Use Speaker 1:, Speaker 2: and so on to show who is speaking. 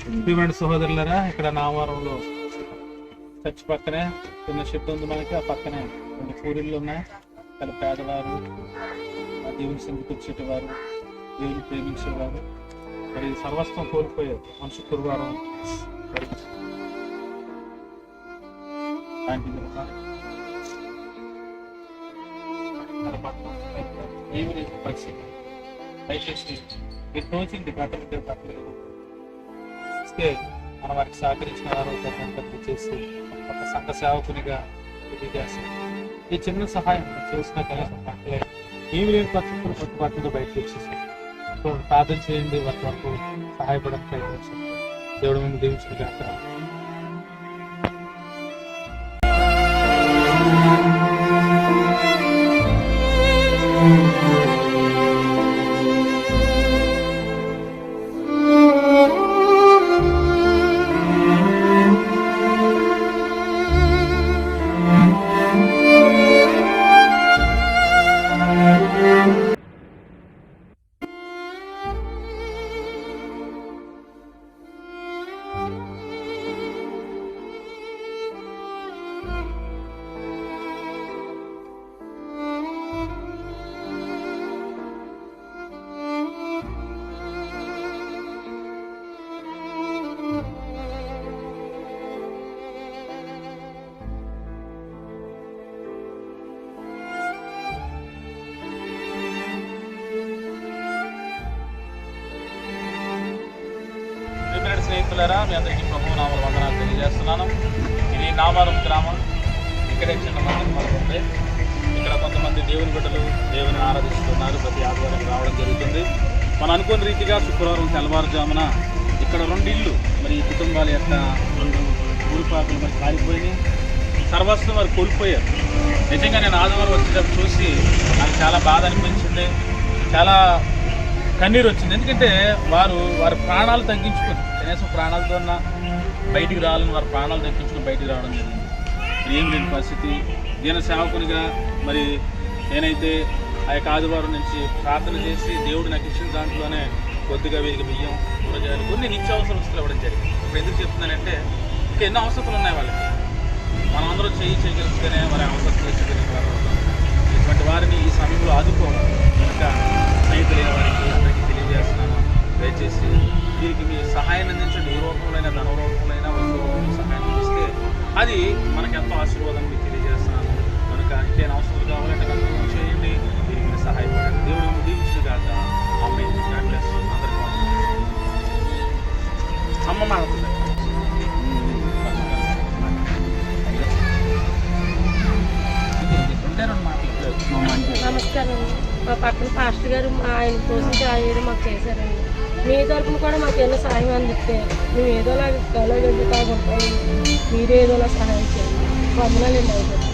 Speaker 1: ప్రియమైన సహోదరులరా, ఇక్కడ నామవరంలో చర్చ్ పక్కనే చిన్న షెడ్ ఉంది మనకి. ఆ పక్కనే కొన్ని పూరిళ్ళు ఉన్నాయి. ఇక్కడ పేదవారు, దేవుని సంగతి వచ్చేటివారు, దేవుని ప్రేమించేవారు, మరి సర్వస్వం కోల్పోయారు. మనిషి గురువారం పరిస్థితి దయచేసి మీరు తోచింది బట్టలు పట్టలేదు ఇస్తే మన వారికి సహకరించిన వారు చేసి ఒక సంఘ సేవకునిగా తెలియజేస్తాం. ఈ చిన్న సహాయం చేసిన కనీసం పట్టలే ఏమి లేని పరిస్థితులు పట్టుబట్టుగా బయటకు వచ్చేసి ప్రార్థన చేయండి, వాటి వరకు సహాయపడడానికి ప్రయత్నించండి. దేవుడు మేము దీవించుకుంటాం. స్నేహితులారా, మీ అందరికీ ప్రభు నామమున వందనాలు తెలియజేస్తున్నాను. ఇది నామవరం గ్రామం. ఇక్కడే చిన్న మందిరం మనకుంది. ఇక్కడ కొంతమంది దేవుని బిడ్డలు దేవుని ఆరాధిస్తున్నారు. ప్రతి ఆదివారం రావడం జరుగుతుంది. మనం అనుకున్న రీతిగా శుక్రవారం తెల్లవారుజామున ఇక్కడ 2 ఇళ్ళు మరి ఈ కుటుంబాల యొక్క 2 ఊరిపాకులు మరి కాలిపోయినాయి. సర్వస్వం వారు కోల్పోయారు. నిజంగా నేను ఆదివారం వచ్చేటప్పుడు చూసి నాకు చాలా బాధ అనిపించింది, చాలా కన్నీరు వచ్చింది. ఎందుకంటే వారి ప్రాణాలు తగ్గించుకొని కనీసం ప్రాణాలతో బయటికి రావాలని వారి ప్రాణాలు తగ్గించుకొని బయటికి రావడం జరిగింది. మరి ఏం లేని పరిస్థితి. దీని సేవకునిగా మరి నేనైతే ఆ యొక్క ఆదివారం నుంచి ప్రార్థన చేసి దేవుడు నాకు ఇచ్చిన దాంట్లోనే కొద్దిగా వీరికి బియ్యం, కూరగాయలు, కొన్ని నిత్యావసర వస్తువులు ఇవ్వడం జరిగింది. ఇప్పుడు ఎందుకు చెప్తున్నానంటే ఇంకా ఎన్నో అవసరాలు ఉన్నాయి వాళ్ళకి. మనం అందరూ చేయగలిగితేనే మరి అవసరం తీర్చగలిగిన వారు. ఇటువంటి వారిని ఈ సమయంలో ఆదుకోవాలి. కనుక స్నేహితులైన వారికి అందరికీ తెలియజేస్తున్నాను, దయచేసి వీరికి మీ సహాయాన్ని అందించండి. ఏ రూపంలో ధన రూపంలో వస్తు రూపంలో సహాయం అందిస్తే అది మనకు ఎంతో ఆశీర్వాదం మీకు తెలియజేస్తున్నాను. కనుక ఇంకేం అవసరం కావాలంటే కనుక చేయండి, వీరికి మీరు సహాయపడండి. దేవుడు దీవించిన కాక అమ్మాయి అందరికీ అమ్మ మాడుతుంది.
Speaker 2: నమస్కారం. మా పక్కన పాస్టర్ గారు ఆయన కోసం ఆయన మాకు చేశారండి. మీ తరపున కూడా మాకు ఏదో సహాయం అందిస్తే మేము ఏదోలా కాకుండా మీరేదోలా సహాయం చేయండి. వందనాలండి.